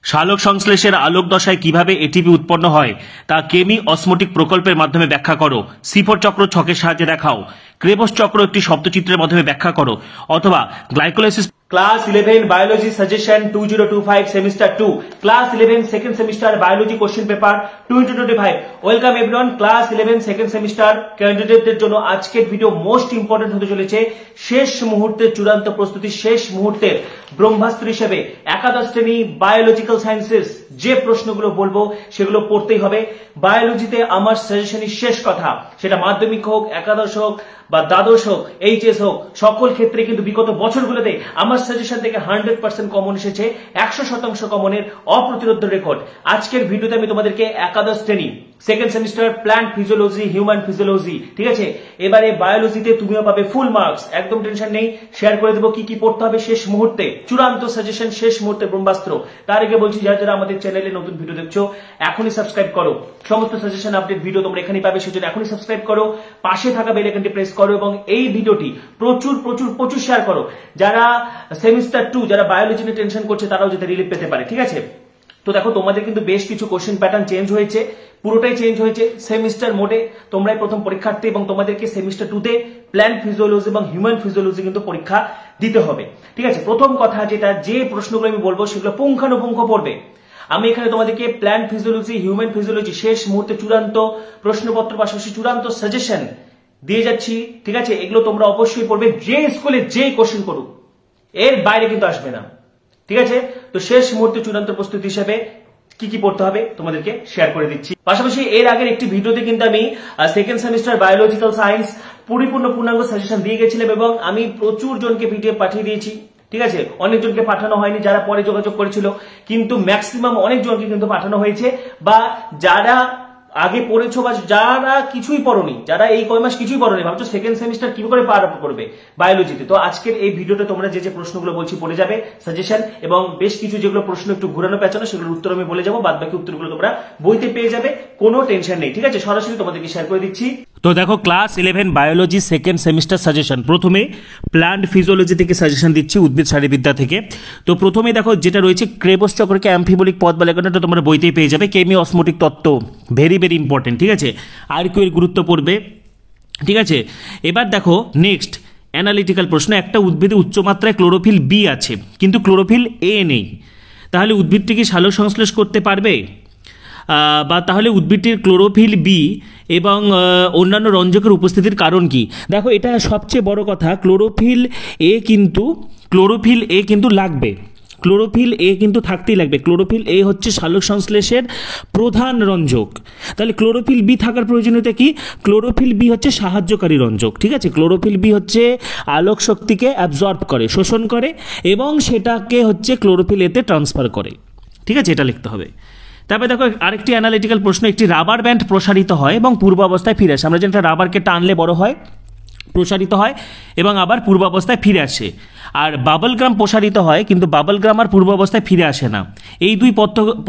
সালোক সংশ্লেষের আলোক দশায় কিভাবে এটিপি উৎপন্ন হয় তা কেমি অসমোটিক প্রকল্পের মাধ্যমে ব্যাখ্যা করো। সিফর চক্র ছকের সাহায্যে দেখাও। ক্রেবস চক্র একটি শব্দচিত্রের মাধ্যমে ব্যাখ্যা করো। অথবা glycolysis. Class 11 biology suggestion 2025 semester 2 class 11 second semester biology question paper 2025। Welcome everyone. Class 11 second semester ক্যান্ডিডেটদের জন্য আজকের ভিডিও মোস্ট ইম্পর্টেন্ট হতে চলেছে। শেষ মুহূর্তের চূড়ান্ত প্রস্তুতি, শেষ মুহূর্তের ব্রহ্মাস্ত্র হিসেবে একাদশ শ্রেণী বায়োলজিক্যাল সায়েন্সেস যে প্রশ্নগুলো বলবো সেগুলো পড়তেই হবে। বায়োলজিতে আমার সাজেশনই শেষ কথা, সেটা মাধ্যমিক হোক, একাদশ হোক বা দ্বাদশ হোক, এইচএস হোক, সকল ক্ষেত্রে কিন্তু বিগত বছরগুলোতে আমার সাজেশন থেকে 100% কমন এসেছে, 100% কমনের অপ্রতিরোধ রেকর্ড। আজকের ভিডিওতে আমি তোমাদেরকে একাদশ শ্রেণী second semester plant physiology, human physiology, ঠিক আছে, এবারে বায়োলজিতে তুমিও পাবে ফুল মার্কস, একদম টেনশন নেই। শেয়ার করে দেবো কি কি পড়তে হবে শেষ মুহূর্তে, চূড়ান্ত সাজেশন শেষ মুহূর্তে ব্রহ্মাস্ত্র। তার আগে বলছি, যারা যারা আমাদের চ্যানেলে নতুন ভিডিও দেখছো এখনই সাবস্ক্রাইব করো। সমস্ত সাজেশন আপডেট ভিডিও তোমরা এখানেই পাবে, সেজন্য এখনই সাবস্ক্রাইব করো, পাশে থাকা বেল আইকনটি প্রেস করো এবং এই ভিডিওটি প্রচুর প্রচুর প্রচুর শেয়ার করো। যারা সেমিস্টার 2 যারা বায়োলজি নিয়ে টেনশন করছে তারাও যাতে রিলিফ পেতে পারে, ঠিক আছে। তো দেখো, তোমাদের কিন্তু বেশ কিছু কোশ্চেন প্যাটার্ন চেঞ্জ হয়েছে, পুরোটাই চেঞ্জ হয়েছে। সেমিস্টার মোডে তোমরাই প্রথম পরীক্ষার্থী এবং তোমাদেরকে সেমিস্টার 2 তে প্ল্যান্ট ফিজিওলজি এবং হিউম্যান ফিজিওলজি কিন্তু পরীক্ষা দিতে হবে, ঠিক আছে। প্রথম কথা যেটা, যে প্রশ্নগুলো আমি বলবো সেগুলো পুঙ্খানুপুঙ্খ পড়বে। আমি এখানে তোমাদেরকে প্ল্যান্ট ফিজিওলজি, হিউম্যান ফিজিওলজি শেষ মুহূর্তে চূড়ান্ত প্রশ্নপত্র পাশাপাশি চূড়ান্ত সাজেশন দিয়ে যাচ্ছি, ঠিক আছে। এগুলো তোমরা অবশ্যই পড়বে, যে স্কুলে যে কোশ্চেন করুক, এর বাইরে কিন্তু আসবে না, ঠিক আছে। তো শেষ মুহূর্তে চূড়ান্ত প্রস্তুতি হিসেবে কি কি পড়তে হবে তোমাদেরকে শেয়ার করে দিচ্ছি। পাশাপাশি এর আগের একটি ভিডিওতে কিন্তু আমি সেকেন্ড সেমিস্টার বায়োলজিক্যাল সায়েন্স পূর্ণাঙ্গ সাজেশন দিয়ে গেছিলাম এবং আমি প্রচুর জনকে পিডিএফ পাঠিয়ে দিয়েছি, ঠিক আছে। অনেকজনকে পাঠানো হয়নি যারা পরে যোগাযোগ করেছিল, কিন্তু ম্যাক্সিমাম অনেকজনকে কিন্তু পাঠানো হয়েছে। বা যারা আগে পড়েছো বা যারা কিছুই পড়োনি, যারা এই কয় মাস কিছুই পড়োনি, ভাবছো সেকেন্ড সেমিস্টার কি করে পার করবে বায়োলজিতে, তো আজকের এই ভিডিওতে তোমরা যে যে প্রশ্নগুলো বলছি পড়ে যাবে সাজেশন, এবং বেশ কিছু যেগুলো প্রশ্ন একটু ঘুরানো পেঁচানো সেগুলোর উত্তর আমি বলে যাবো, বাদ বাকি উত্তরগুলো তোমরা বইতে পেয়ে যাবে, কোনো টেনশন নেই, ঠিক আছে। সরাসরি তোমাদেরকে শেয়ার করে দিচ্ছি। তো দেখো, class 11 biology second semester suggestion, প্রথমে প্ল্যান্ট ফিজিওলজি থেকে সাজেশন দিচ্ছি, উদ্ভিদ শারীরবিদ্যা থেকে। তো প্রথমে দেখো যেটা রয়েছে, ক্রেবস চক্রকে অ্যাম্ফিবলিক পথ বলে, এটা তোমরা বইতেই পেয়ে যাবে। কেমি অসমোটিক তত্ত্ব ভেরি ভেরি ইম্পর্টেন্ট, ঠিক আছে। আর কিউ এর গুরুত্ব পড়বে, ঠিক আছে। এবার দেখো নেক্সট অ্যানালিটিক্যাল প্রশ্ন, একটা উদ্ভিদে উচ্চমাত্রায় ক্লোরোফিল বি আছে কিন্তু ক্লোরোফিল এ নেই, তাহলে উদ্ভিদটি কি সালোক সংশ্লেষ করতে পারবে? বা তাহলে উদ্ভিদটির ক্লোরোফিল বি এবং অন্যান্য রঞ্জকের উপস্থিতির কারণ কি? দেখো, এটা সবচেয়ে বড় কথা, ক্লোরোফিল এ কিন্তু লাগবে, ক্লোরোফিল এ কিন্তু থাকতেই লাগবে। ক্লোরোফিল এ হচ্ছে সালোক সংশ্লেষের প্রধান রঞ্জক, তাহলে ক্লোরোফিল বি থাকার প্রয়োজনীয়তা কি? ক্লোরোফিল বি হচ্ছে সাহায্যকারী রঞ্জক, ঠিক আছে। ক্লোরোফিল বি হচ্ছে আলোক শক্তিকে অ্যাবজর্ব করে, শোষণ করে এবং সেটাকে হচ্ছে ক্লোরোফিল এতে ট্রান্সফার করে, ঠিক আছে, এটা লিখতে হবে। তারপরে দেখো আরেকটি অ্যানালিটিক্যাল প্রশ্ন, একটি রাবার ব্যান্ড প্রসারিত হয় এবং পূর্বাবস্থায় ফিরে আসে। আমরা যেটা রাবারকে টানলে বড় হয়, প্রসারিত হয় এবং আবার পূর্বাবস্থায় ফিরে আসে। আর বাবল গ্রাম প্রসারিত হয় কিন্তু বাবল গ্রাম আর পূর্বাবস্থায় ফিরে আসে না। এই দুই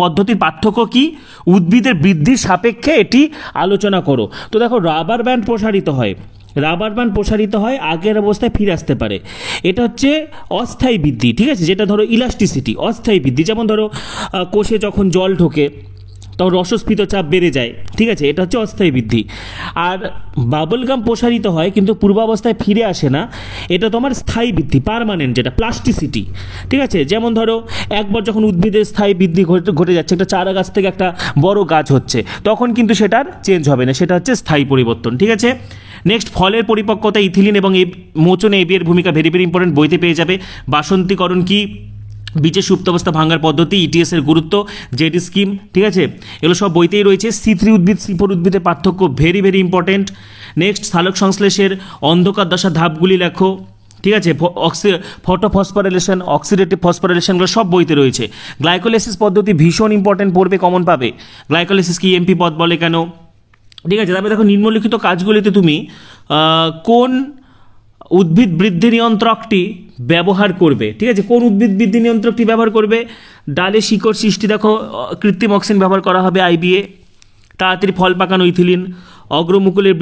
পদ্ধতির পার্থক্য কি? উদ্ভিদের বৃদ্ধির সাপেক্ষে এটি আলোচনা করো। তো দেখো, রাবার ব্যান্ড প্রসারিত হয় আগের অবস্থায় ফিরে আসতে পারে, এটা হচ্ছে অস্থায়ী বৃদ্ধি, ঠিক আছে। যেটা ধরো ইলাস্টিসিটি, অস্থায়ী বৃদ্ধি, যেমন ধরো কোষে যখন জল ঢোকে তখন রসস্ফীত চাপ বেড়ে যায়, ঠিক আছে, এটা হচ্ছে অস্থায়ী বৃদ্ধি। আর বাবল গাম প্রসারিত হয় কিন্তু পূর্বাবস্থায় ফিরে আসে না, এটা তোমার স্থায়ী বৃদ্ধি, পার্মানেন্ট, যেটা প্লাস্টিসিটি, ঠিক আছে। যেমন ধরো একবার যখন উদ্ভিদের স্থায়ী বৃদ্ধি ঘটে যাচ্ছে, একটা চারা গাছ থেকে একটা বড় গাছ হচ্ছে, তখন কিন্তু সেটার চেঞ্জ হবে না, সেটা হচ্ছে স্থায়ী পরিবর্তন, ঠিক আছে। নেক্সট, ফলের পরিপক্কতা, ইথিলিন এবং মোচনে এবিএর ভূমিকা ভেরি ভেরি ইম্পর্টেন্ট, বইতে পেয়ে যাবে। বাসন্তীকরণ কি? বীজের সুপ্তাবস্থা ভাঙার পদ্ধতি, ইটিএস এর গুরুত্ব, জেড স্কিম, ঠিক আছে, এগুলো সব বইতেই রয়েছে। C3 উদ্ভিদ, C4 উদ্ভিদের পার্থক্য ভেরি ভেরি ইম্পর্টেন্ট। নেক্সট, সালোক সংশ্লেষের অন্ধকার দশা ধাপগুলি লেখো, ঠিক আছে। ফটোফসফোরাইলেশন, অক্সিডেটিভ ফসফোরাইলেশনগুলো সব বইতে রয়েছে। গ্লাইকোলাইসিস পদ্ধতি ভীষণ ইম্পর্টেন্ট, পড়বে, কমন পাবে। গ্লাইকোলাইসিস কি এমপি পথ বলে কেন, ঠিক আছে। তারপরে দেখো, নিম্নলিখিত কাজগুলিতে তুমি কোন উদ্ভিদ বৃদ্ধি নিয়ন্ত্রকটি ব্যবহার করবে, ঠিক আছে। কোন উদ্ভিদ বৃদ্ধি নিয়ন্ত্রকটি ব্যবহার করবে? ডালে শিকড় সৃষ্টি, দেখো কৃত্রিম অক্সিজেন ব্যবহার করা হবে, আইবিএ। তাড়াতাড়ি ফল পাকানো, ইথিলিন। অগ্রমুকুলের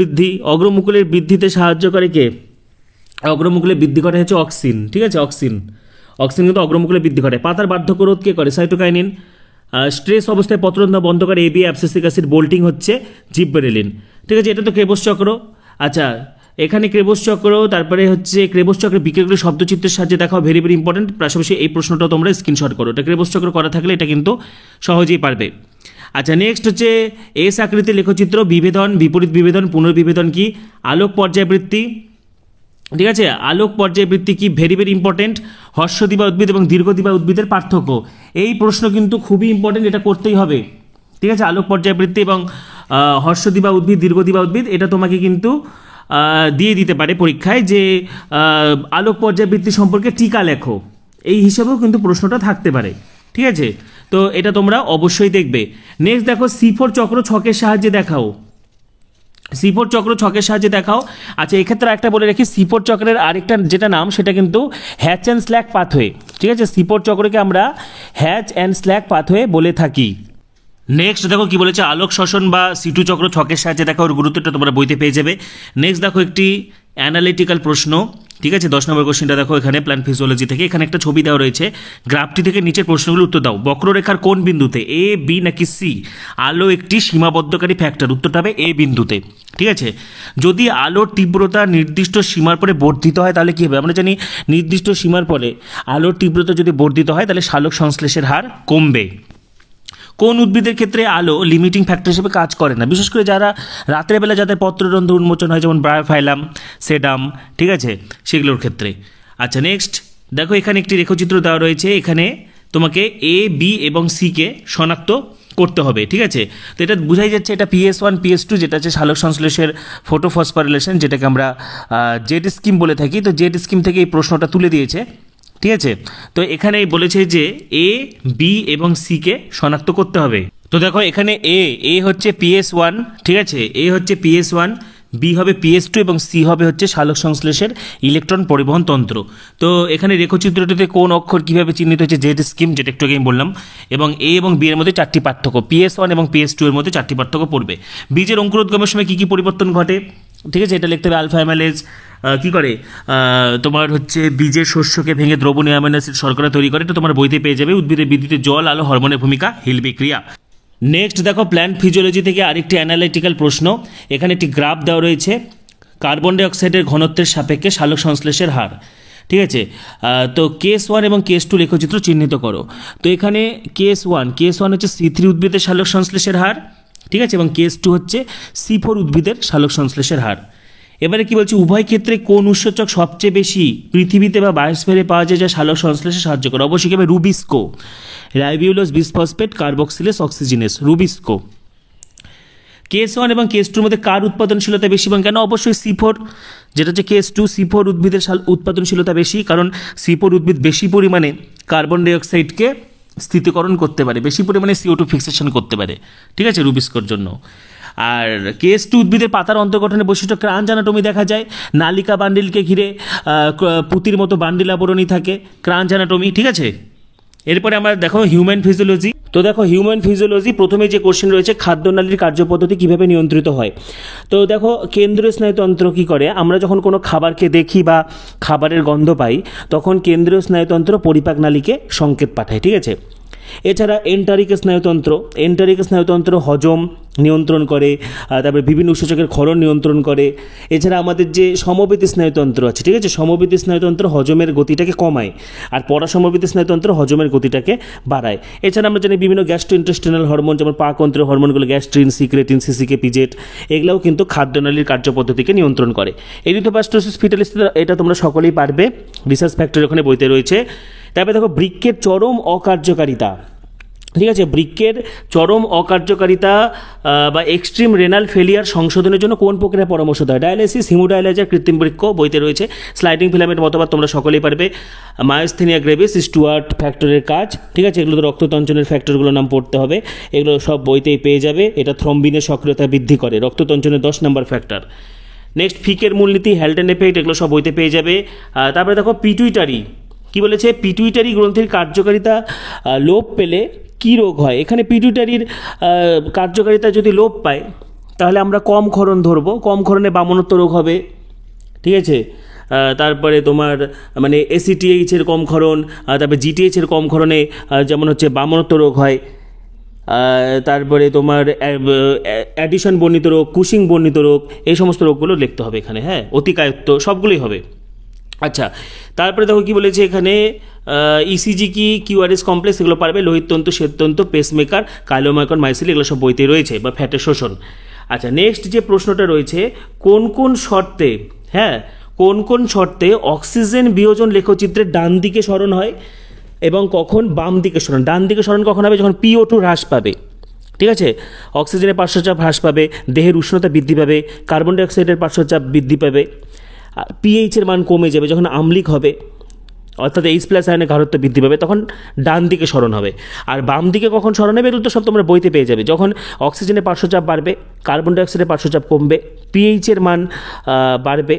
বৃদ্ধিতে সাহায্য করে কে? অগ্রমুকুলে বৃদ্ধি করে হচ্ছে অক্সিন, ঠিক আছে, অক্সিন কিন্তু অগ্রমুকুলে বৃদ্ধি করে। পাতার বার্ধক্য রোধ কে করে? সাইটোকাইনিন। স্ট্রেস অবস্থায় পত্ররন্ধ্র বন্ধ করে এবি অ্যাবসেসিক অ্যাসিড বোল্টিং হচ্ছে জিববেরেলিন। ঠিক আছে, এটা তো ক্রেবস চক্র। আচ্ছা, এখানে ক্রেবস চক্র, তারপরে হচ্ছে ক্রেবস চক্রের বিক্রিয়াগুলি শব্দচিত্রের সাহায্যে দেখাও, ভেরি ভেরি ইম্পর্টেন্ট। পাশাপাশি এই প্রশ্নটাও তোমরা স্ক্রিনশট করো, এটা ক্রেবস চক্র করা থাকলে এটা কিন্তু সহজেই পারবে। আচ্ছা, নেক্সট হচ্ছে এস আকৃতির লেখচিত্র, বিভেদন, বিপরীত বিভেদন, পুনর্বিভেদন কি, আলোক পর্যায়বৃত্তি। ঠিক আছে, আলোক পর্যায়বৃত্তি কি, ভেরি ভেরি ইম্পর্টেন্ট। হর্ষদিবা উদ্ভিদ এবং দীর্ঘদিবা উদ্ভিদের পার্থক্য, এই প্রশ্ন কিন্তু খুবই ইম্পর্টেন্ট, এটা করতেই হবে। ঠিক আছে, আলোক পর্যায়বৃত্তি এবং হর্ষদিবা উদ্ভিদ, দীর্ঘদিবা উদ্ভিদ, এটা তোমাকে কিন্তু দিয়ে দিতে পারে পরীক্ষায় যে আলোক পর্যায়বৃত্তি সম্পর্কে টিকা লেখো, এই হিসেবেও কিন্তু প্রশ্নটা থাকতে পারে। ঠিক আছে, তো এটা তোমরা অবশ্যই দেখবে। নেক্সট দেখো C4 চক্র ছকের সাহায্যে দেখাও, C4 চক্র ছকের সাহায্যে দেখাও। আচ্ছা, এক্ষেত্রে একটা বলে রাখি, C4 চক্রের আরেকটা যেটা নাম সেটা কিন্তু হ্যাচ অ্যান্ড স্ল্যাক পাথওয়ে। ঠিক আছে, C4 চক্রকে আমরা হ্যাচ অ্যান্ড স্ল্যাক পাথওয়ে বলে থাকি। নেক্সট দেখো কি বলেছে, আলোক শোষণ বা C2 চক্র ছকের সাহায্যে দেখো, ওর গুরুত্বটা তোমরা বইতে পেয়ে যাবে। নেক্সট দেখো একটি অ্যানালিটিক্যাল প্রশ্ন। ঠিক আছে, 10 নম্বর কোশ্চেনটা দেখো এখানে প্ল্যান্ট ফিজিওলজি থেকে, এখানে একটা ছবি দেওয়া রয়েছে, গ্রাফটি থেকে নিচের প্রশ্নগুলো উত্তর দাও। বক্ররেখার কোন বিন্দুতে, এ, বি নাকি সি, আলো একটি সীমাবদ্ধকারী ফ্যাক্টর, উত্তরটা হবে এ বিন্দুতে। ঠিক আছে, যদি আলোর তীব্রতা নির্দিষ্ট সীমার পরে বর্ধিত হয় তাহলে কী হবে, আমরা জানি নির্দিষ্ট সীমার পরে আলোর তীব্রতা যদি বর্ধিত হয় তাহলে সালোক সংশ্লেষের হার কমবে। কোন উদ্ভিদের ক্ষেত্রে আলো লিমিটিং ফ্যাক্টর হিসেবে কাজ করে না, বিশেষ করে যারা রাতের বেলা যাদের পত্ররন্ধ্র উন্মোচন হয়, যেমন ব্রায়োফাইলাম, সেডাম, ঠিক আছে, সেগুলোর ক্ষেত্রে। আচ্ছা, নেক্সট দেখো এখানে একটি রেখচিত্র দেওয়া রয়েছে, এখানে তোমাকে এ, বি এবং সিকে শনাক্ত করতে হবে। ঠিক আছে, তো এটা বোঝাই যাচ্ছে এটা PS1 PS2 যেটা হচ্ছে সালোক সংশ্লেষের ফটোফসফোরিলেশন, যেটাকে আমরা জেড স্কিম বলে থাকি। তো জেড স্কিম থেকে এই প্রশ্নটা তুলে দিয়েছে। ঠিক আছে, তো এখানে বলেছে যে এ, বি এবং সিকে শনাক্ত করতে হবে। তো দেখো এখানে এ হচ্ছে PS1, ঠিক আছে, এ হচ্ছে PS1, বি হবে PS2 এবং সি হবে হচ্ছে সালোক সংশ্লেষের ইলেকট্রন পরিবহন তন্ত্র। তো এখানে রেখচিত্রটিতে কোন অক্ষর কিভাবে চিহ্নিত হচ্ছে, জেড স্কিম, যেটা একটু আগে আমি বললাম। এবং এ এবং বি এর মধ্যে 4টি পার্থক্য, PS1 এবং PS2 এর মধ্যে 4টি পার্থক্য পড়বে। বীজের অঙ্কুরোদ্গমের সময় কী কী পরিবর্তন ঘটে, ঠিক আছে, এটা লিখতে হবে। আলফা অ্যামাইলেজ কী করে, তোমার হচ্ছে বীজের শস্যকে ভেঙে দ্রবণীয় অ্যামাইনো অ্যাসিড শর্করা তৈরি করে, এটা তোমার বইতে পেয়ে যাবে। উদ্ভিদের বৃদ্ধিতে জল, আলো, হরমোনের ভূমিকা, হিল বিক্রিয়া। নেক্সট দেখো প্ল্যান্ট ফিজিওলজি থেকে আরেকটি অ্যানালিটিক্যাল প্রশ্ন, এখানে একটি গ্রাফ দেওয়া রয়েছে, কার্বন ডাইঅক্সাইডের ঘনত্বের সাপেক্ষে সালোক সংশ্লেষের হার। ঠিক আছে, তো কেস1 এবং কেস2 লেখচিত্র চিহ্নিত করো। তো এখানে কেস1 হচ্ছে C3 উদ্ভিদের সালোক সংশ্লেষের হার, ঠিক আছে, এবং কেস2 হচ্ছে C4 উদ্ভিদের সালোক সংশ্লেষের হার। এবারে কি বলছি, উভয় ক্ষেত্রে কোন উৎসেচক সবচেয়ে বেশি পৃথিবীতে বা বায়োস্ফিয়ারে পাওয়া যায় যা সালোক সংশ্লেষে সাহায্য করে, অবশ্যই হবে rubisco, ribulose bisphosphate carboxylase oxygenase, rubisco. কেস1 এবং কেস2 মধ্যে কার উৎপাদনশীলতা বেশি এবং কেন, অবশ্যই C4, যেটা হচ্ছে কেস2, C4 উদ্ভিদের উৎপাদনশীলতা বেশি, কারণ C4 উদ্ভিদ বেশি পরিমাণে কার্বন ডাইঅক্সাইডকে স্থিতিকরণ করতে পারে, বেশি পরিমাণে CO2 ফিক্সেশন করতে পারে। ঠিক আছে, রুবিস্কোর জন্য। আর কেস2 উদ্ভিদের পাতার অন্তর্গঠনের বৈশিষ্ট্য ক্রাঞ্চ অ্যানাটমি দেখা যায়, নালিকা বান্ডিলকে ঘিরে পুঁতির মতো বান্ডিল আবরণী থাকে, ক্রাঞ্চ অ্যানাটমি। ঠিক আছে, এরপরে আমরা দেখো হিউম্যান ফিজিওলজি। তো দেখো হিউম্যান ফিজিওলজি, প্রথমে যে কোশ্চেন রয়েছে, খাদ্যনালীর কার্যপদ্ধতি কীভাবে নিয়ন্ত্রিত হয়। তো দেখো কেন্দ্রীয় স্নায়ুতন্ত্র কী করে, আমরা যখন কোনো খাবারকে দেখি বা খাবারের গন্ধ পাই তখন কেন্দ্রীয় স্নায়ুতন্ত্র পরিপাক নালীকে সংকেত পাঠায়। ঠিক আছে, এছাড়া এন্টারিক স্নায়ুতন্ত্র হজম নিয়ন্ত্রণ করে, তারপরে বিভিন্ন উৎসেচকের ক্ষরণ নিয়ন্ত্রণ করে। এছাড়া আমাদের যে সমবেতী স্নায়ুতন্ত্র আছে, ঠিক আছে, সমবেতী স্নায়ুতন্ত্র হজমের গতিটাকে কমায়, আর পরাসমবেতী স্নায়ুতন্ত্র হজমের গতিটাকে বাড়ায়। এছাড়া আমরা জানি বিভিন্ন গ্যাস্ট্রোইন্টেস্টিনাল হরমোন, যেমন পাকতন্ত্রের হরমোনগুলো গ্যাস্ট্রিন, সিক্রেটিন, সিসিকে, পিজেট, এগুলোও কিন্তু খাদ্যনালীর কার্যপদ্ধতিকে নিয়ন্ত্রণ করে। এরিথ্রোপ্লাস্টোসিস ফিটালিস, এটা তোমরা সকলেই পারবে, রিসার্চ ফ্যাক্টর ওখানে বইতে রয়েছে। তারপরে দেখো বৃক্কের চরম অকার্যকারিতা। ঠিক আছে, বৃক্কের চরম অকার্যকারিতা বা এক্সট্রিম রেনাল ফেলিয়ার সংশোধনের জন্য কোন প্রক্রিয়া পরামর্শ দেয়, ডায়ালাইসিস, হিমোডায়ালাইজার, কৃত্রিম বৃক্ক, বইতে রয়েছে। স্লাইডিং ফিলামেন্ট মতবাদ তোমরা সকলেই পারবে। মায়োস্থেনিয়া গ্রেভিস, স্টুয়ার্ট ফ্যাক্টরের কাজ। ঠিক আছে, এগুলো তো রক্ততঞ্চনের ফ্যাক্টরগুলোর নাম পড়তে হবে, এগুলো সব বইতেই পেয়ে যাবে। এটা থ্রম্বিনের সক্রিয়তা বৃদ্ধি করে, রক্ততঞ্চনের 10 নম্বর ফ্যাক্টর। নেক্সট ফিকের মূলনীতি, হ্যালডেন এফেক্ট, এগুলো সব বইতে পেয়ে যাবে। তারপরে দেখো পিটুইটারি, কি বলেছে, পিটুইটারি গ্রন্থির কার্যকারিতা লোপ পেলে কী রোগ হয়। এখানে পিটুইটারির কার্যকারিতা যদি লোপ পায় তাহলে আমরা কম ক্ষরণ ধরবো, কম ক্ষরণে বামনত্ব রোগ হবে। ঠিক আছে, তারপরে তোমার মানে ACTH এর কম ক্ষরণ, তারপরে GTH এর কম ক্ষরণে যেমন হচ্ছে বামনত্ব রোগ হয়। তারপরে তোমার অ্যাডিশন বর্ণিত রোগ, কুশিং বর্ণিত রোগ, এই সমস্ত রোগগুলো লিখতে হবে এখানে, হ্যাঁ, অতিকায়ত্ব সবগুলোই হবে। আচ্ছা, তারপরে দেখো কি বলেছে এখানে, ইসিজি কি, কিউআরএস কমপ্লেক্স, এগুলো পারবে, লোহিততন্তু, শ্বেততন্তু, পেসমেকার, কাইলোমাইকন, মাইসিল, এগুলো সব বইতে রয়েছে, বা ফ্যাটের শোষণ। আচ্ছা, নেক্সট যে প্রশ্নটা রয়েছে, কোন কোন শর্তে, হ্যাঁ, কোন কোন শর্তে অক্সিজেন বিয়োজন লেখচিত্রের ডান দিকে সরণ হয় এবং কখন বাম দিকে সরণ? ডান দিকে সরণ কখন হবে? যখন PO2 হ্রাস পাবে, ঠিক আছে, অক্সিজেনের পার্শ্বচাপ হ্রাস পাবে, দেহের উষ্ণতা বৃদ্ধি পাবে, কার্বন ডাইঅক্সাইডের পার্শ্বচাপ বৃদ্ধি পাবে, pH এর মান কমে যাবে, যখন আম্লিক হবে অর্থাৎ H+ আয়নের গাঢ়ত্ব বৃদ্ধি পাবে, তখন ডান দিকে সরণ হবে। আর বাম দিকে কখন সরণ হবে? এগুলো তো সব তোমরা বইতে পেয়ে যাবে। যখন অক্সিজেনের পার্শ্বচাপ বাড়বে, কার্বন ডাইঅক্সাইডের পার্শ্বচাপ কমবে, pH এর মান বাড়বে,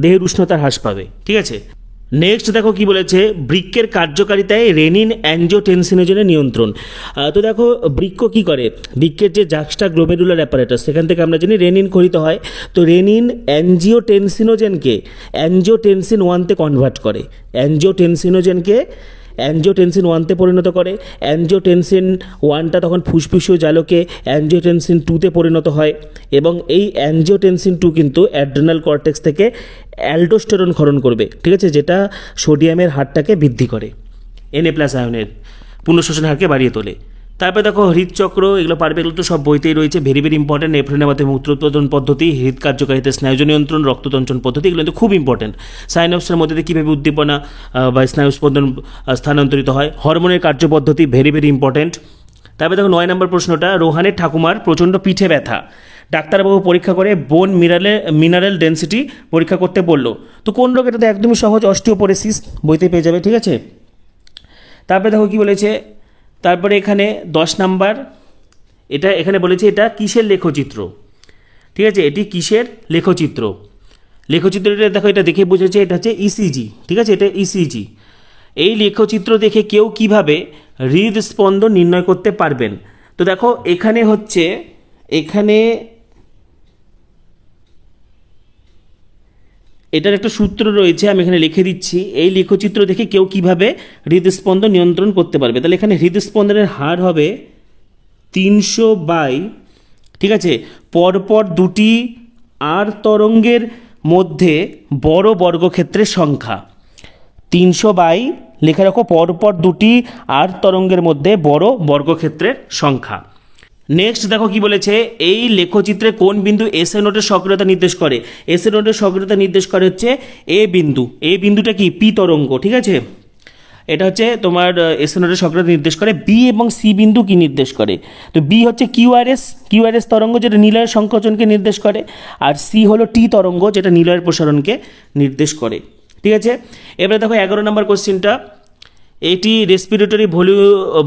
দেহের উষ্ণতা হ্রাস পাবে, ঠিক আছে। নেক্সট দেখো কি বলেছে, বৃক্কের কার্যকারিতায় রেনিন অ্যাঞ্জিওটেনসিনোজেনের নিয়ন্ত্রণ। তো দেখো বৃক্ক কি করে, বৃক্কের যে জাক্সটা গ্লোমেরুলার অ্যাপারেটাস, সেখান থেকে আমরা জানি রেনিন খরিত হয়। তো রেনিন অ্যাঞ্জিওটেনসিনোজেনকে অ্যাঞ্জিওটেনসিন 1-তে কনভার্ট করে, অ্যাঞ্জিওটেনসিন 1-তে পরিণত করে। অ্যাঞ্জিওটেনসিন 1টা তখন ফুসফুসীয় জালকে অ্যাঞ্জিওটেনসিন 2-তে পরিণত হয়, এবং এই অ্যাঞ্জিওটেনসিন 2 কিন্তু অ্যাড্রেনাল কর্টেক্স থেকে অ্যালডোস্টেরন ক্ষরণ করবে, ঠিক আছে, যেটা সোডিয়ামের হারটাকে বৃদ্ধি করে, Na+ আয়নের পুনঃশোষণ হারকে বাড়িয়ে তোলে। তারপরে দেখো হৃদচক্র, এগুলো পারবে, এগুলো তো সব বইতেই রয়েছে, ভেরি ভেরি ইম্পর্টেন্ট। নেফ্রনের মাধ্যমে মূত্র উৎপাদন পদ্ধতি, হৃদ কার্যকারিতা, স্নায়ুজ নিয়ন্ত্রণ, রক্ততঞ্চন পদ্ধতি, এগুলো কিন্তু খুব ইম্পর্টেন্ট। সাইনাপসের মধ্যে দিয়ে কীভাবে উদ্দীপনা বা স্নায়ু স্পন্দন স্থানান্তরিত হয়, হরমোনের কার্যপদ্ধতি, ভেরি ভেরি ইম্পর্টেন্ট। তারপরে দেখো 9 নম্বর প্রশ্নটা, রোহানের ঠাকুমার প্রচণ্ড পিঠে ব্যথা, ডাক্তারবাবু পরীক্ষা করে বোন মিনারেল ডেন্সিটি পরীক্ষা করতে বললো। তো কোন রোগ? এটা তো একদমই সহজ, অস্টিওপোরোসিস, বইতে পেয়ে যাবে, ঠিক আছে। তারপরে দেখো কি বলেছে, তারপরে এখানে 10 নাম্বার, এটা এখানে বলেছে এটা কিসের লেখচিত্র, ঠিক আছে, এটি কিসের লেখচিত্র? লেখচিত্রটা দেখো, এটা দেখে বুঝেছে এটা হচ্ছে ইসিজি, ঠিক আছে, এটা ইসিজি। এই লেখচিত্র দেখে কেউ কিভাবে হৃদস্পন্দন নির্ণয় করতে পারবেন? তো দেখো এখানে হচ্ছে, এখানে এটার একটা সূত্র রয়েছে, আমি এখানে লিখে দিচ্ছি। এই লেখচিত্র দেখে কেউ কিভাবে হৃদস্পন্দন নিয়ন্ত্রণ করতে পারবে? তাহলে এখানে হৃদস্পন্দনের হার হবে 300/, ঠিক আছে, পরপর দুটি আর তরঙ্গের মধ্যে বড় বর্গক্ষেত্রের সংখ্যা। 300/, লেখা রাখো, পরপর দুটি আর তরঙ্গের মধ্যে বড় বর্গক্ষেত্রের সংখ্যা। নেক্সট দেখো কি বলেছে, এই লেখচিত্রে কোন বিন্দু এস এ নোটের সক্রিয়তা নির্দেশ করে? এস এ নোটের সক্রিয়তা নির্দেশ করে হচ্ছে এ বিন্দু। এই বিন্দুটা কি? পি তরঙ্গ, ঠিক আছে, এটা হচ্ছে তোমার এস এ নোটের সক্রিয়তা নির্দেশ করে। বি এবং সি বিন্দু কি নির্দেশ করে? তো বি হচ্ছে কিউআরএস তরঙ্গ, যেটা নিলয়ের সংকোচনকে নির্দেশ করে, আর সি হলো টি তরঙ্গ, যেটা নিলয়ের প্রসারণকে নির্দেশ করে, ঠিক আছে। এবারে দেখো 11 নম্বর কোশ্চেনটা, এটি রেসপিরেটরি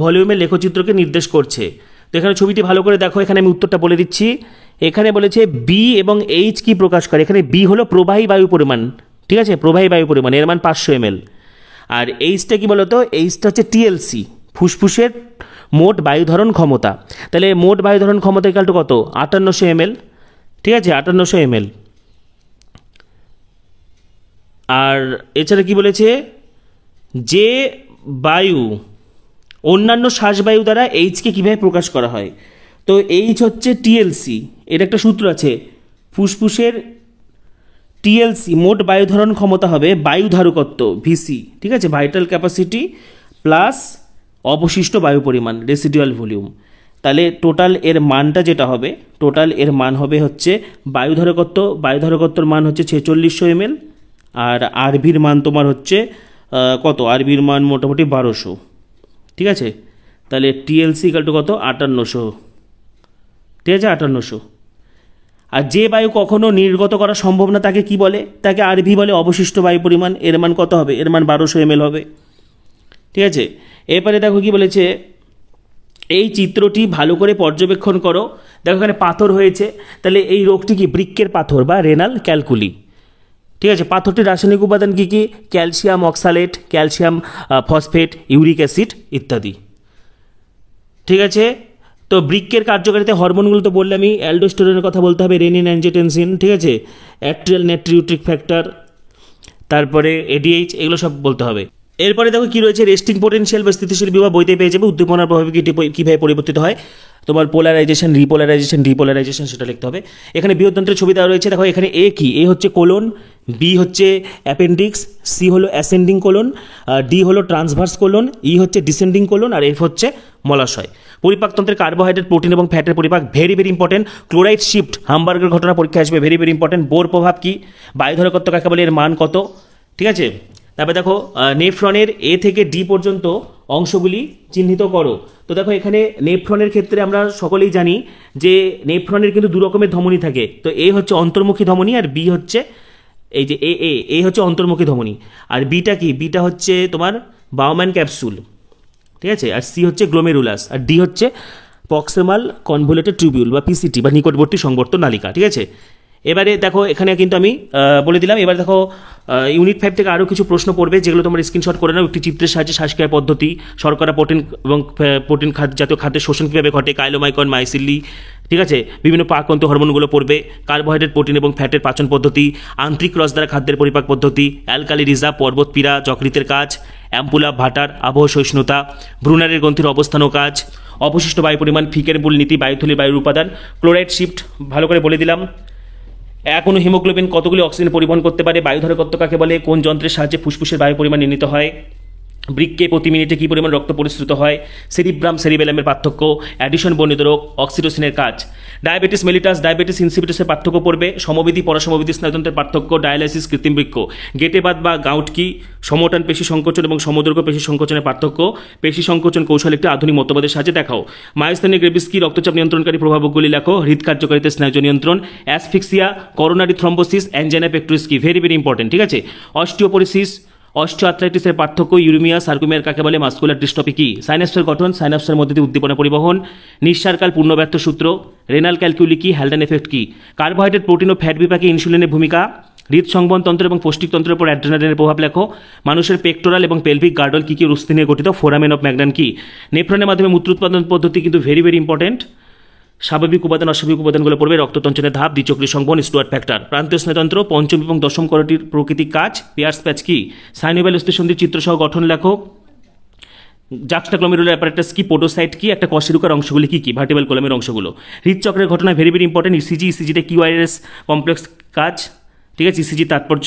ভলিউমের লেখচিত্রকে নির্দেশ করছে। তো এখানে ছবিটি ভালো করে দেখো, এখানে আমি উত্তরটা বলে দিচ্ছি। এখানে বলেছে বি এবং এইচ কি প্রকাশ করে? এখানে বি হলো প্রবাহী বায়ু পরিমাণ, ঠিক আছে, প্রবাহী বায়ু পরিমাণ, এর মান 500 ml। আর এইচটা কি বলতো? এইচটা হচ্ছে টিএলসি, ফুসফুসের মোট বায়ু ধারণ ক্ষমতা। তাহলে মোট বায়ু ধারণ ক্ষমতা ইকুয়াল টু কত? 5800 ml, ঠিক আছে, 5800 ml। আর এছাড়া কি বলেছে, যে বায়ু অন্যান্য শ্বাসবায়ু দ্বারা এইচকে কীভাবে প্রকাশ করা হয়? তো এইচ হচ্ছে টিএলসি, এর একটা সূত্র আছে, ফুসফুসের টিএলসি মোট বায়ু ধারণ ক্ষমতা হবে বায়ু ধারকত্ব ভিসি, ঠিক আছে, ভাইটাল ক্যাপাসিটি প্লাস অবশিষ্ট বায়ু পরিমাণ, রেসিডুয়াল ভলিউম। তাহলে টোটাল এর মানটা যেটা হবে, টোটাল এর মান হবে হচ্ছে বায়ু ধারকত্বর মান হচ্ছে 4600 ml, আর আরভির মান তোমার হচ্ছে কত? আরভির মান মোটামুটি 1200, ঠিক আছে। তাহলে টিএলসি ইকুয়াল টু কত? 5800, ঠিক আছে, 5800। আর যে বায়ু কখনো নির্গত করা সম্ভব না তাকে কি বলে? তাকে আরভি বলে, অবশিষ্ট বায়ু পরিমাণ। এর মান কত হবে? এর মান 1200 ml হবে, ঠিক আছে। এরপরে দেখো কি বলেছে, এই চিত্রটি ভালো করে পর্যবেক্ষণ করো। দেখো এখানে পাথর হয়েছে, তাহলে এই রোগটি কি? বৃক্কের পাথর বা রেনাল ক্যালকুলি, ঠিক আছে। পাথরটির রাসায়নিক উপাদান কী কী? Calcium oxalate, calcium phosphate, uric acid ইত্যাদি, ঠিক আছে। তো বৃক্কের কার্যকারিতা হরমোনগুলো তো বললে, আমি অ্যালডোস্টেরনের কথা বলতে হবে, রেনিন অ্যাঞ্জিওটেনসিন, ঠিক আছে, অ্যাট্রিয়াল নাইট্রিউট্রিক ফ্যাক্টর, তারপরে এডিএইচ, এগুলো সব বলতে হবে। এরপরে দেখো কি রয়েছে, রেস্টিং পোটেনশিয়াল বা স্থিতিশীল বিভব বইতে পেয়ে যাবে। উদ্দীপনার প্রভাবে কীভাবে পরিবর্তিত হয়, তোমার পোলারাইজেশন, ডিপোলারাইজেশন সেটা লিখতে হবে। এখানে বৃহৎতন্ত্রের ছবি দেওয়া রয়েছে। দেখো এখানে এ কি, এ হচ্ছে কোলন, বি হচ্ছে অ্যাপেন্ডিক্স, সি হলো অ্যাসেন্ডিং কোলন, ডি হলো ট্রান্সভার্স কোলন, ই হচ্ছে ডিসেন্ডিং কোলন, আর এফ হচ্ছে মলাশয়। পরিপাকতন্ত্রের কার্বোহাইড্রেট, প্রোটিন এবং ফ্যাটের পরিপাক very very important. Chloride shift, হামবার্গের ঘটনা পরীক্ষা আসবে, ভেরি ভেরি ইম্পর্টেন্ট। বোর প্রভাব কি, বায়ুধারকত্ব কাকে বলে, এর মান কত, ঠিক আছে। তারপরে দেখো নেফ্রনের এ থেকে ডি পর্যন্ত অংশগুলি চিহ্নিত করো। তো দেখো এখানে নেফ্রনের ক্ষেত্রে আমরা সকলেই জানি যে নেফ্রনের কিন্তু দু রকমের ধমনী থাকে। তো এ হচ্ছে অন্তর্মুখী ধমনী, আর বি হচ্ছে এই যে এ হচ্ছে অন্তর্মুখী ধমনী, আর বিটা কি, বিটা হচ্ছে তোমার বাউম্যান ক্যাপসুল, ঠিক আছে। আর সি হচ্ছে গ্লোমেরুলাস, আর ডি হচ্ছে প্রক্সিমাল কনভলিউটেড টিউবিউল বা পিসিটি বা নিকটবর্তী সংবর্ধন নালিকা, ঠিক আছে। এবারে দেখো এখানে কিন্তু আমি বলে দিলাম। এবার দেখো ইউনিট 5 থেকে আরও কিছু প্রশ্ন পড়বে, যেগুলো তোমরা স্ক্রিনশট করে নাও। একটি চিত্রের সাহায্যে শ্বাসক্রিয়ার পদ্ধতি, শর্করা, প্রোটিন এবং প্রোটিন জাতীয় খাদ্যের শোষণ কীভাবে ঘটে, কাইলোমাইকন, মাইসিলি, ঠিক আছে। বিভিন্ন পাকন্ত হরমোনগুলো পড়বে, কার্বোহাইড্রেট, প্রোটিন এবং ফ্যাটের পাচন পদ্ধতি, আন্তরিক রস দ্বারা খাদ্যের পরিপাক পদ্ধতি, অ্যালকালি রিজার্ভ, পর্বতপীড়া, যকৃতের কাজ, অ্যাম্পুলা, ভাটার, আবহ সহিষ্ণুতা, ব্রুনারের গ্রন্থির অবস্থান ও কাজ, অবশিষ্ট বায়ু পরিমাণ, ফিকের মূল নীতি, বায়ুথলি বায়ুর উপাদান, ক্লোরাইড শিফট ভালো করে বলে দিলাম। এক অণু হিমোগ্লোবিন কতগুলি অক্সিজেন পরিবহন করতে পারে, বায়ুধারকত্ব কাকে বলে, কোন যন্ত্রের সাহায্যে ফুসফুসের বায়ু পরিমাণ নির্ণীত হয়, বৃক্কে প্রতি মিনিটে কী পরিমাণ রক্ত পরিশ্রুত হয়, সেরিব্রাম সেরিবেলামের পার্থক্য, অ্যাডিশন বর্ণিত রোগ, অক্সিটোসিনের কাজ, ডায়াবেটিস মেলিটাস, ডায়াবেটিস ইনসিপিটাসের পার্থক্য পড়বে, সমবিধি পরাসমবিধি স্নায়ুতন্ত্রের পার্থক্য, ডায়ালাইসিস, কৃত্রিম বৃক্ক, গেটেবাদ বা গাউট কি, সমটান পেশি সংকোচন এবং সমদৈর্ঘ্য পেশি সংকোচনের পার্থক্য, পেশি সংকোচন কৌশল একটি আধুনিক মতবাদের সাহায্যে দেখাও, মায়োস্থানিক গ্রেভিস কি, রক্তচাপ নিয়ন্ত্রণকারী প্রভাবকগুলি লেখো, হৃদ কার্যকারিতা, স্নায়ুজ নিয়ন্ত্রণ, asphyxia, coronary thrombosis, angina pectoris কি, ভেরি ভেরি ইম্পর্টেন্ট, ঠিক আছে। অস্টিওপোরিসিস, অস্টিওআর্থ্রাইটিসের পার্থক্য, ইউরিমিয়া, সার্কুমিয়ার কাকে বলে, মাস্কুলার ডিস্ট্রফি কি, সাইনাপসের গঠন, সাইনাপসের মধ্যে দিয়ে উদ্দীপনা পরিবহন, নিঃসারকাল পূর্ণব্যর্থ সূত্র, রেনাল ক্যালকুলি কি, হ্যালডেন এফেক্ট কি, কার্বোহাইড্রেট, প্রোটিন ও ফ্যাট বিপাকে ইনসুলিনের ভূমিকা, হৃদসংবহনতন্ত্র এবং পৌষ্টিকতন্ত্রের উপর অ্যাড্রেনালিনের প্রভাব লেখো, মানুষের পেক্টোরাল এবং পেলভিক গার্ডল কি কি রুস্তি নিয়ে গঠিত, ফোরামেন অফ ম্যাগনান কি, নেফ্রনের মাধ্যমে মূত্র উৎপাদন পদ্ধতি কিন্তু ভেরি ভেরি ইম্পর্টেন্ট। স্বাভাবিক উপাদান, অস্বাভাবিক উপাদানগুলো পড়বে, রক্ততঞ্চনের ধাপ, দ্বিচক্রী সংবহন, স্টুয়ার্ট ফ্যাক্টর, প্রান্তীয় স্নায়ুতন্ত্র, পঞ্চম এবং দশম করটির প্রকৃতিক কাজ, পিয়ার্স প্যাচ কি, সাইনোভ্যাল অস্থিসন্ধির চিত্রসহ গঠন লেখো, জাক্সটাগ্লোমেরুলার অ্যাপারেটাস কি, পোডোসাইট কি, একটা কশেরুকার অংশগুলি কি কি, ভার্টিব্রাল কলামের অংশগুলো, হৃদচক্রের ঘটনা ভেরি ভেরি ইম্পর্টেন্ট, ইসিজিতে কিউআরএস কমপ্লেক্স কাজ, ঠিক আছে। ইসিজি তাৎপর্য,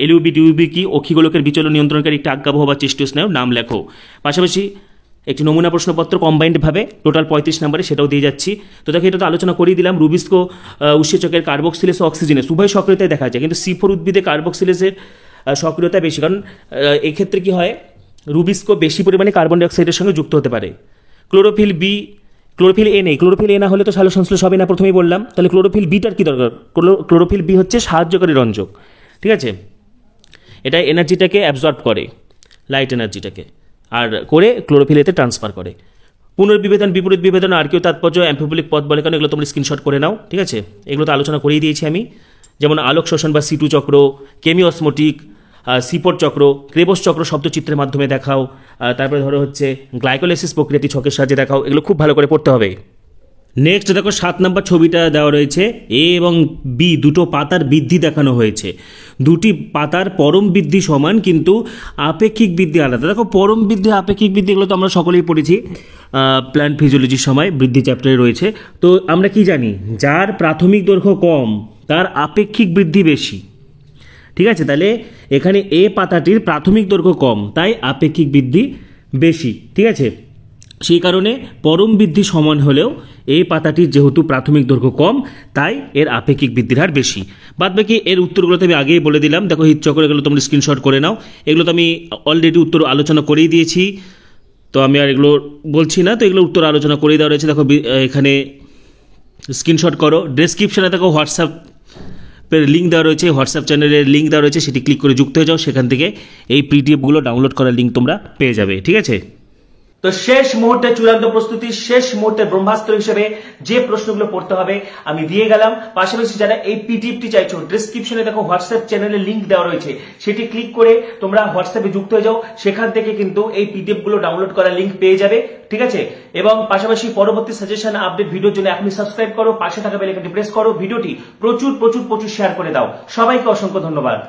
এলইউবি ডিউবি কি, অক্ষিগোলকের বিচলন নিয়ন্ত্রণকারী একটি আজ্ঞাবহ বা চেষ্টীয় স্নায়ু, নাম লেখো। পাশাপাশি একটি নমুনা প্রশ্নপত্র কম্বাইন্ডভাবে টোটাল 35 নম্বরে, সেটাও দিয়ে যাচ্ছি। তো দেখো এটা তো আলোচনা করেই দিলাম। রুবিস্কো উৎসেচকের কার্বক্সিলেস ও অক্সিজেনেস উভয় সক্রিয়তায় দেখা যায়, কিন্তু C4 উদ্ভিদে কার্বক্সিলেসের সক্রিয়তা বেশি, কারণ এক্ষেত্রে কি হয়, রুবিস্কো বেশি পরিমাণে কার্বন ডাইঅক্সাইডের সঙ্গে যুক্ত হতে পারে। ক্লোরোফিল বি, ক্লোরোফিল এ নেই, ক্লোরোফিল এ না হলে তো সালোক সংশ্লেষ হবে না, প্রথমেই বললাম। তাহলে ক্লোরোফিল বিটার কি দরকার, ক্লোরোফিল বি হচ্ছে সাহায্যকারী রঞ্জক, ঠিক আছে। এটা এনার্জিটাকে অ্যাবজর্ব করে, লাইট এনার্জিটাকে, আর করে ক্লোরোফিল এতে ট্রান্সফার করে। পুনর্বিভেদন, বিপরীত বিভেদন, আর কেউ তাৎপর্য, অ্যাম্ফিবলিক পথ বলে কেন, এগুলো তোমরা স্ক্রিনশট করে নাও, ঠিক আছে। এগুলো তো আলোচনা করেই দিয়েছি আমি, যেমন আলোক শোষণ বা C2 চক্র, কেমিওসমোটিক, C4 চক্র, ক্রেবস চক্র শব্দচিত্রের মাধ্যমে দেখাও, তারপরে ধরো হচ্ছে গ্লাইকোলাইসিস প্রক্রিয়াটি ছকের সাহায্যে দেখাও। এগুলো খুব ভালো করে পড়তে হবে। নেক্সট দেখো 7 নম্বর ছবিটা দেওয়া রয়েছে, এ এবং বি দুটো পাতার বৃদ্ধি দেখানো হয়েছে। দুটি পাতার পরম বৃদ্ধি সমান, কিন্তু আপেক্ষিক বৃদ্ধি আলাদা। দেখো পরম বৃদ্ধি, আপেক্ষিক বৃদ্ধি, এগুলো তো আমরা সকলেই পড়েছি প্ল্যান্ট ফিজিওলজির সময়, বৃদ্ধি চ্যাপ্টারে রয়েছে। তো আমরা কি জানি, যার প্রাথমিক দৈর্ঘ্য কম তার আপেক্ষিক বৃদ্ধি বেশি, ঠিক আছে। তাহলে এখানে এ পাতাটির প্রাথমিক দৈর্ঘ্য কম, তাই আপেক্ষিক বৃদ্ধি বেশি, ঠিক আছে। সেই কারণে পরম বৃদ্ধি সমান হলেও এই পাতাটির যেহেতু প্রাথমিক দৈর্ঘ্য কম, তাই এর আপেক্ষিক বৃদ্ধির হার বেশি। বাদ বাকি এর উত্তরগুলো তো আমি আগেই বলে দিলাম। দেখো হৃদচক্র, এগুলো তোমরা স্ক্রিনশট করে নাও। এগুলো তো আমি অলরেডি উত্তর আলোচনা করেই দিয়েছি, তো আমি আর এগুলো বলছি না। তো এগুলো উত্তর আলোচনা করেই দেওয়া রয়েছে, দেখো এখানে স্ক্রিনশট করো। ডেসক্রিপশনে দেখো হোয়াটসঅ্যাপের লিঙ্ক দেওয়া রয়েছে, হোয়াটসঅ্যাপ চ্যানেলের লিঙ্ক দেওয়া রয়েছে, সেটি ক্লিক করে যুক্ত হয়ে যাও। সেখান থেকে এই পিডিএফগুলো ডাউনলোড করার লিঙ্ক তোমরা পেয়ে যাবে, ঠিক আছে। তো শেষ মুহূর্তে চূড়ান্ত প্রস্তুতি, শেষ মুহূর্তে ব্রহ্মাস্ত্র হিসেবে যে প্রশ্নগুলো পড়তে হবে আমি দিয়ে গেলাম। পাশাপাশি যারা এই পিডিএফটি চাইছো, ডেসক্রিপশনে দেখো হোয়াটসঅ্যাপ চ্যানেলের লিঙ্ক দেওয়া রয়েছে, সেটি ক্লিক করে তোমরা হোয়াটসঅ্যাপে যুক্ত হয়ে যাও। সেখান থেকে কিন্তু এই পিডিএফ গুলো ডাউনলোড করার লিঙ্ক পেয়ে যাবে, ঠিক আছে। এবং পাশাপাশি পরবর্তী সাজেশন আপডেট ভিডিওর জন্য এখনই সাবস্ক্রাইব করো, পাশে থাকা বেল আইকনটি প্রেস করো, ভিডিওটি প্রচুর প্রচুর প্রচুর শেয়ার করে দাও। সবাইকে অসংখ্য ধন্যবাদ।